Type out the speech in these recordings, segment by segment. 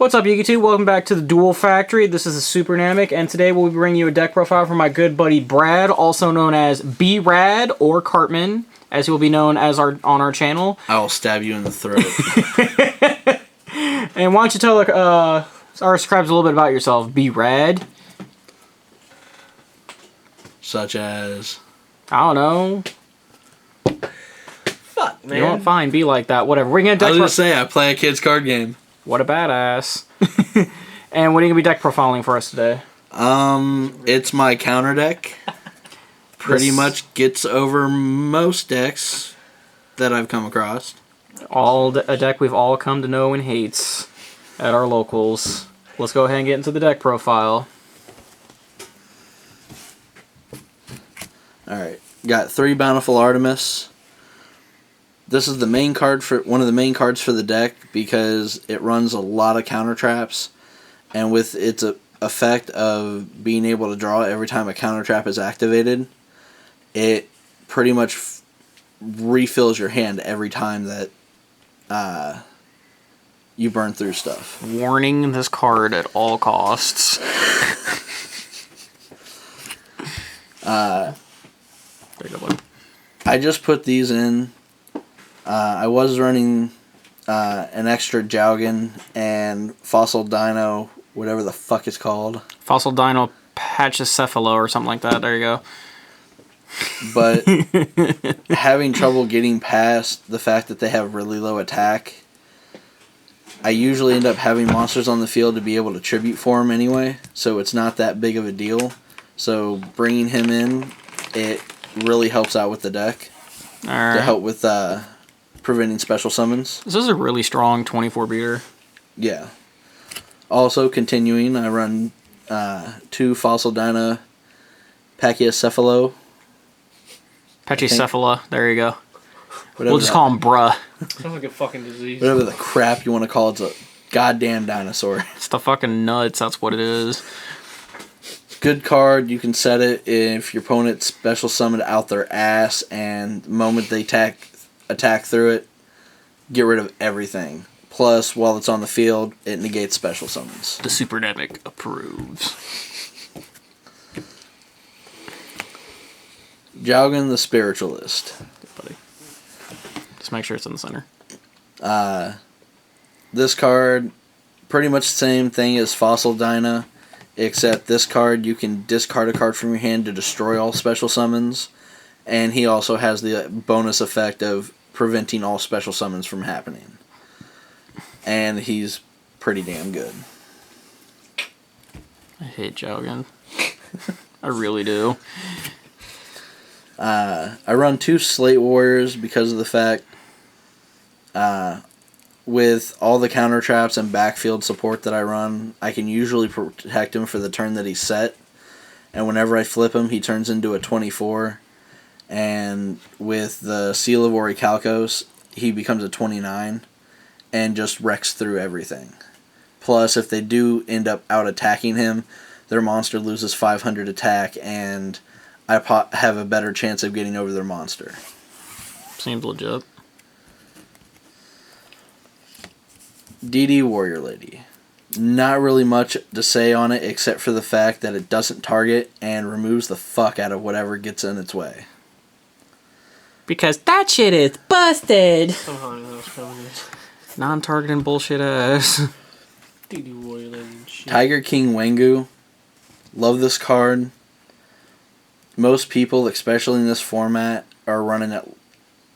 What's up, YouTube? Welcome back to the Duel Factory. This is the Super Namek, and today we'll be bringing you a deck profile from my good buddy Brad, also known as B-Rad or Cartman, as he will be known as on our channel. I will stab you in the throat. And why don't you tell our subscribers a little bit about yourself, B-Rad? Such as... I don't know. Fuck, man. You don't fine, be like that. Whatever. We're gonna I was gonna say, I play a kid's card game. What a badass. And what are you gonna be deck profiling for us today? It's my counter deck. Pretty much gets over most decks that I've come across. A deck we've all come to know and hate at our locals. Let's go ahead and get into the deck profile. Alright, got 3 Bountiful Artemis. This is the main card for one of the main cards for the deck because it runs a lot of counter traps, and with its effect of being able to draw every time a counter trap is activated, it pretty much refills your hand every time that you burn through stuff. Warning this card at all costs. There you go, bud. I just put these in. I was running an extra Jowgen and Fossil Dino, whatever the fuck it's called. Fossil Dino Pachycephalo or something like that. There you go. But having trouble getting past the fact that they have really low attack, I usually end up having monsters on the field to be able to tribute for them anyway, so it's not that big of a deal. So bringing him in, it really helps out with the deck. All right. To help with preventing special summons. This is a really strong 24 beater. Yeah. Also, continuing, I run 2 Fossil Dino Pachycephalo. Pachycephala. There you go. We'll just call him Bruh. Sounds like a fucking disease. Whatever the crap you want to call it, it's a goddamn dinosaur. It's the fucking nuts. That's what it is. Good card. You can set it if your opponent's special summoned out their ass, and the moment they attack through it, get rid of everything. Plus, while it's on the field, it negates special summons. The Super Namek approves. Jowgen the Spiritualist. Good buddy. Just make sure it's in the center. This card, pretty much the same thing as Fossil Dino, except this card you can discard a card from your hand to destroy all special summons, and he also has the bonus effect of preventing all special summons from happening. And he's pretty damn good. I hate Jowgen. I really do. I run 2 Slate Warriors because of the fact with all the counter traps and backfield support that I run, I can usually protect him for the turn that he's set. And whenever I flip him, he turns into a 24. And with the Seal of Orichalcos, he becomes a 29 and just wrecks through everything. Plus, if they do end up out-attacking him, their monster loses 500 attack, and I have a better chance of getting over their monster. Seems legit. DD Warrior Lady. Not really much to say on it except for the fact that it doesn't target and removes the fuck out of whatever gets in its way. Because that shit is busted! Somehow I know that was coming. Non-targeting bullshit ass. DD Warrior Lady and shit. Tiger King Wengu. Love this card. Most people, especially in this format, are running at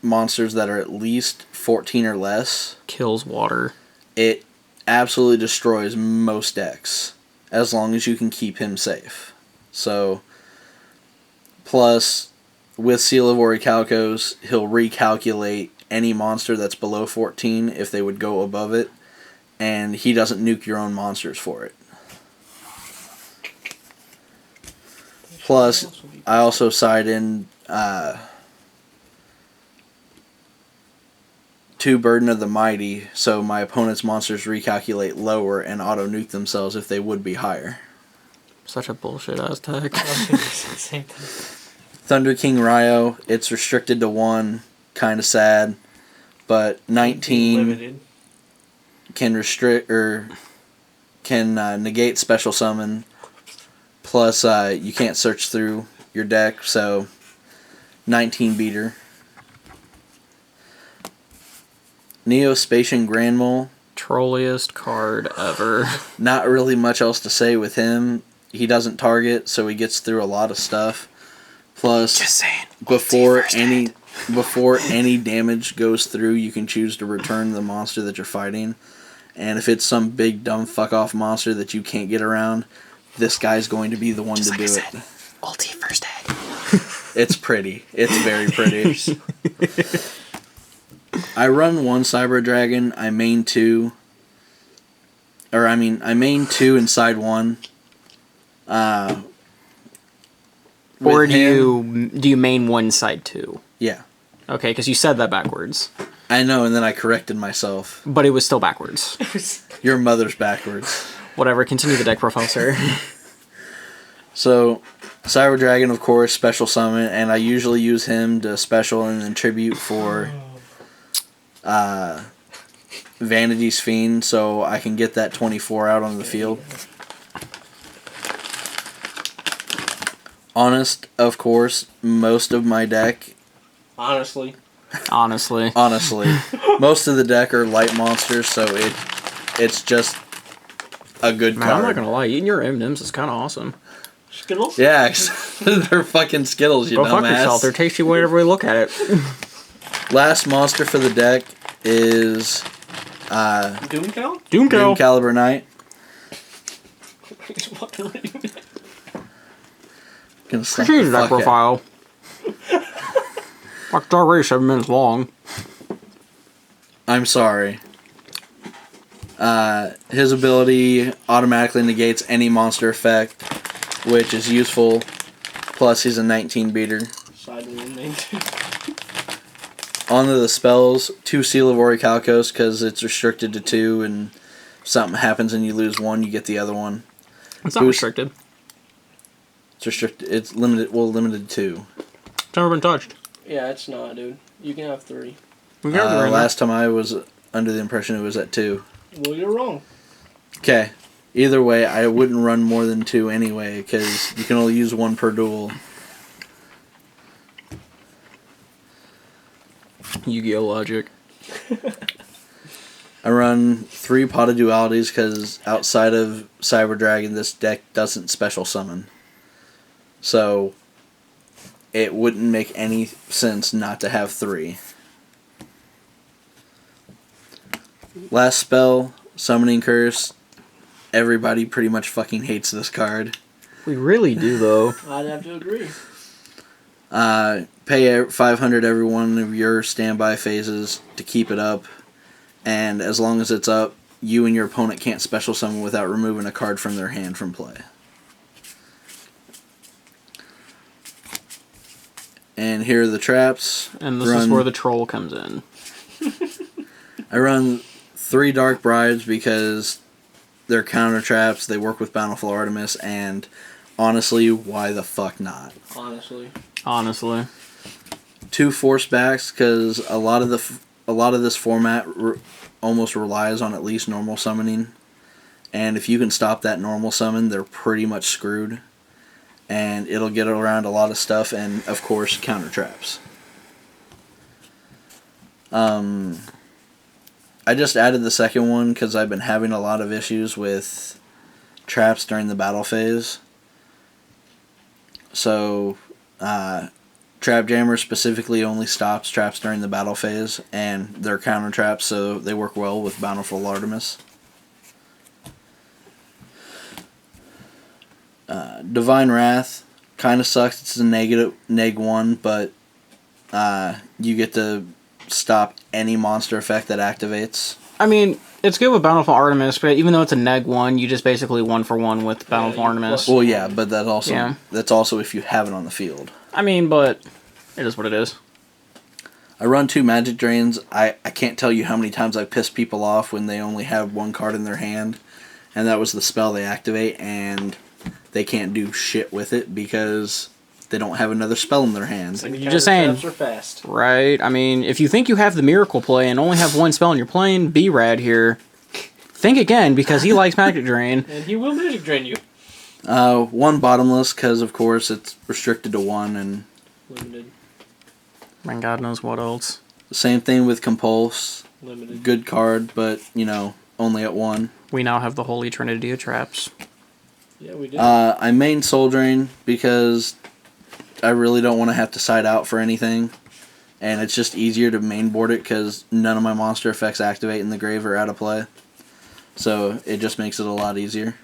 monsters that are at least 14 or less. Kills water. It absolutely destroys most decks, as long as you can keep him safe. So, plus, with Seal of Orichalcos, he'll recalculate any monster that's below 14 if they would go above it, and he doesn't nuke your own monsters for it. Plus, I also side in 2 Burden of the Mighty, so my opponent's monsters recalculate lower and auto-nuke themselves if they would be higher. Such a bullshit ass tech. Same thing. Thunder King Ryo, it's restricted to 1, kind of sad, but 19 Limited. can restrict, or can negate special summon. Plus, you can't search through your deck, so 19 beater. Neo-Spatian Granmole. Trolliest card ever. Not really much else to say with him. He doesn't target, so he gets through a lot of stuff. Plus, Just saying. before any damage goes through, you can choose to return the monster that you're fighting. And if it's some big dumb fuck off monster that you can't get around, this guy's going to be the one to do it. Ulti first aid. It's pretty. It's very pretty. I run 1 Cyber Dragon. I main 2. I main 2 inside 1. Or do you main 1 side 2? Yeah. Okay, because you said that backwards. I know, and then I corrected myself. But it was still backwards. Your mother's backwards. Whatever, continue the deck profile, sir. So, Cyber Dragon, of course, special summon, and I usually use him to special and then tribute for Vanity's Fiend, so I can get that 24 out on the field. Honest, of course, most of my deck... Honestly. Honestly. Most of the deck are light monsters, so it's just a good Man, card. I'm not gonna lie, eating your M&Ms is kind of awesome. Skittles? Yeah, they're fucking Skittles, you Go dumbass. fuck yourself, they're tasty whenever we look at it. Last monster for the deck is Doomcal? Doomco. Caliber Knight. He's fucking reading. Gonna slap Continue the the deck fuck out. profile. Fuck, it's already 7 minutes long. I'm sorry. His ability automatically negates any monster effect, which is useful. Plus, he's a 19 beater. Side 1 main 2. Onto the spells, 2 Seal of Orichalcos, because it's restricted to 2, and if something happens and you lose 1, you get the other one. It's not restricted. It's restricted. It's limited. Well, limited to 2. It's never been touched. Yeah, it's not, dude. You can have 3. We got it right Last time I was under the impression it was at 2. Well, you're wrong. Okay. Either way, I wouldn't run more than 2 anyway, because you can only use 1 per duel. Yu-Gi-Oh! Logic. I run 3 Pot of Dualities, because outside of Cyber Dragon, this deck doesn't special summon. So, it wouldn't make any sense not to have 3. Last spell, Summoning Curse. Everybody pretty much fucking hates this card. We really do, though. I'd have to agree. Pay 500 every one of your standby phases to keep it up. And as long as it's up, you and your opponent can't special summon without removing a card from their hand from play. And here are the traps. And this is where the troll comes in. I run 3 Dark Brides because they're counter traps, they work with Bountiful Artemis, and honestly, why the fuck not? Honestly. 2 Force Backs because a lot of this format almost relies on at least normal summoning, and if you can stop that normal summon, they're pretty much screwed. And it'll get around a lot of stuff, and of course, counter traps. I just added the second one because I've been having a lot of issues with traps during the battle phase. So, Trap Jammer specifically only stops traps during the battle phase, and they're counter traps, so they work well with Bountiful Artemis. Divine Wrath kind of sucks. It's a neg 1, but you get to stop any monster effect that activates. I mean, it's good with Bountiful Artemis, but even though it's a neg 1, you just basically 1-for-1 with Bountiful Artemis. Well, yeah, but that's also if you have it on the field. I mean, but it is what it is. I run 2 Magic Drains. I can't tell you how many times I've pissed people off when they only have 1 card in their hand, and that was the spell they activate, and they can't do shit with it because they don't have another spell in their hand. You're just saying, Traps are fast. right? I mean, if you think you have the miracle play and only have 1 spell and you're playing B-Rad here, Think again, because he likes Magic Drain. And he will Magic Drain you. 1 bottomless, because of course it's restricted to 1, and Limited. And God knows what else. same thing with Compulse. Limited. Good card, but, only at 1. We now have the Holy Trinity of traps. Yeah, we did. I main Soul Drain because I really don't want to have to side out for anything. And it's just easier to main board it because none of my monster effects activate in the grave or out of play. So it just makes it a lot easier.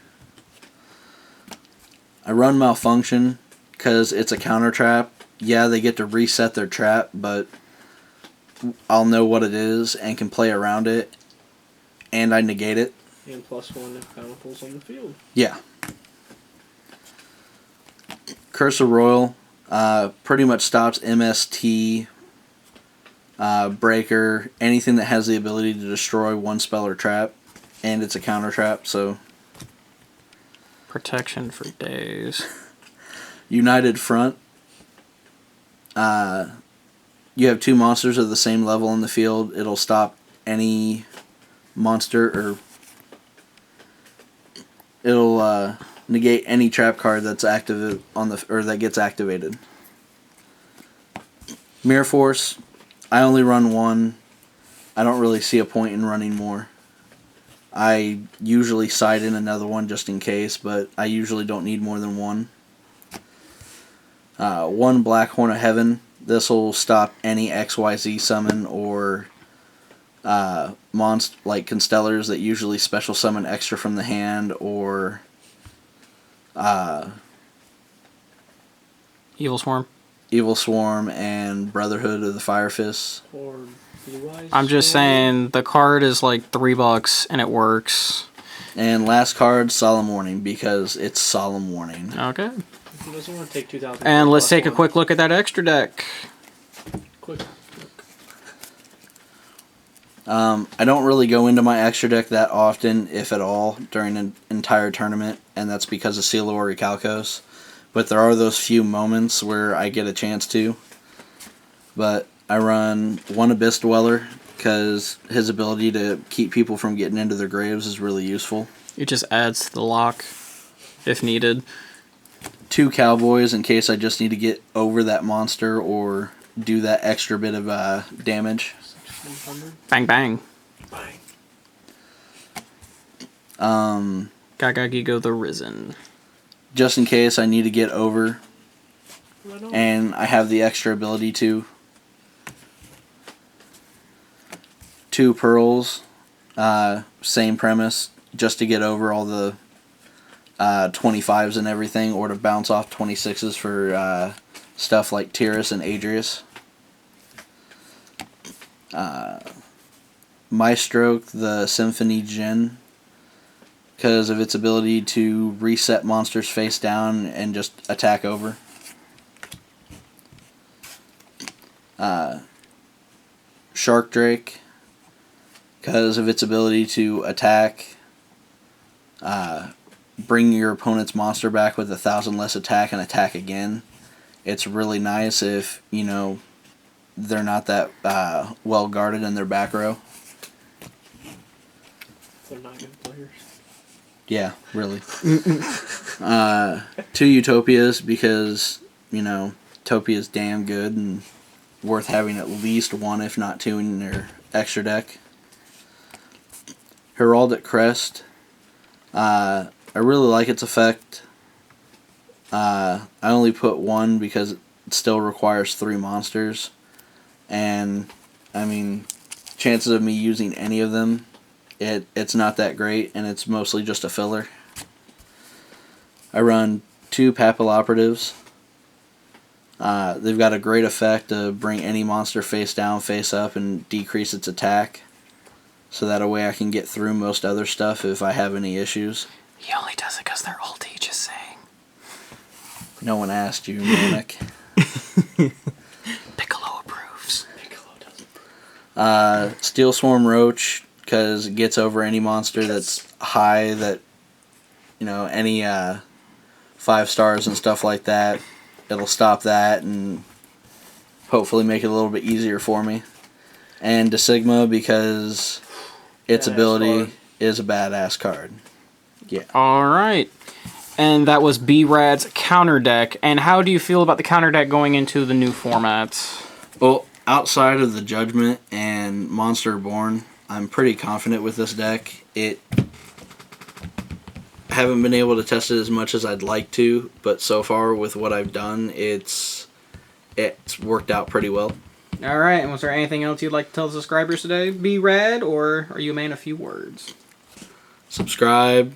I run Malfunction because it's a counter trap. Yeah, they get to reset their trap, but I'll know what it is and can play around it. And I negate it. And +1 if Bountiful's on the field. Yeah. Curse of Royal pretty much stops MST, Breaker, anything that has the ability to destroy 1 spell or trap. And it's a counter trap, so... Protection for days. United Front. You have 2 monsters of the same level in the field. It'll stop any monster, or... It'll negate any trap card that's active on the, or that gets activated. Mirror Force. I only run 1. I don't really see a point in running more. I usually side in another one just in case, but I usually don't need more than 1. 1 Black Horn of Heaven. This will stop any XYZ summon or monster like Constellars that usually special summon extra from the hand, or Evil Swarm. Evil Swarm and Brotherhood of the Fire Fists. Or Blue Eyes. I'm just saying, the card is like $3 and it works. And last card, Solemn Warning, because it's Solemn Warning. Okay. He doesn't want to take 2,000. And let's take a +1. quick look at that extra deck. Quick. I don't really go into my extra deck that often, if at all, during an entire tournament, and that's because of Seal or Recalcos. But there are those few moments where I get a chance to. But I run 1 Abyss Dweller, because his ability to keep people from getting into their graves is really useful. It just adds to the lock, if needed. 2 Cowboys, in case I just need to get over that monster or do that extra bit of damage. 100. Bang, bang. Bang. Gaga Gigo the Risen. Just in case I need to get over, Right on. and I have the extra ability to. 2 Pearls, same premise, just to get over all the 25s and everything, or to bounce off 26s for stuff like Tyrus and Adrius. Maestro, the Symphony Djinn, because of its ability to reset monsters face down and just attack over. Shark Drake, because of its ability to attack, bring your opponent's monster back with 1,000 less attack and attack again. It's really nice if, they're not that well guarded in their back row. They're not good players. Yeah, really. 2 Utopias, because, Utopia's damn good and worth having at least 1, if not 2, in their extra deck. Heraldic Crest. I really like its effect. I only put 1 because it still requires 3 monsters. And, chances of me using any of them, it's not that great, and it's mostly just a filler. I run 2 Papilloperatives. They've got a great effect to bring any monster face down, face up, and decrease its attack. So that way I can get through most other stuff if I have any issues. He only does it because they're ulti, just saying. No one asked you, Manic. Piccolo approves. Piccolo doesn't approve. Steel Swarm Roach, because it gets over any monster that's high, that, any 5 stars and stuff like that. It'll stop that and hopefully make it a little bit easier for me. And De Sigma, because its Yeah, ability, is a badass card. Yeah. All right. And that was B-Rad's counter deck. And how do you feel about the counter deck going into the new formats? Well, outside of the Judgment and Monster Born, I'm pretty confident with this deck. I haven't been able to test it as much as I'd like to, but so far with what I've done, it's worked out pretty well. All right. And was there anything else you'd like to tell the subscribers today, B-Rad, or are you a man of few words? Subscribe,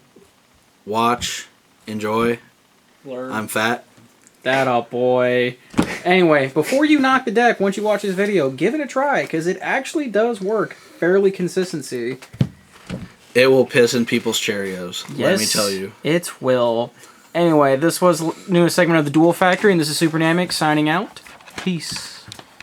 watch, enjoy. Learn. I'm fat. That up, boy. Anyway, before you knock the deck, once you watch this video, give it a try, because it actually does work fairly consistency. It will piss in people's Cheerios, let me tell you. It will. Anyway, this was the newest segment of the Duel Factory, and this is Supernamic signing out. Peace.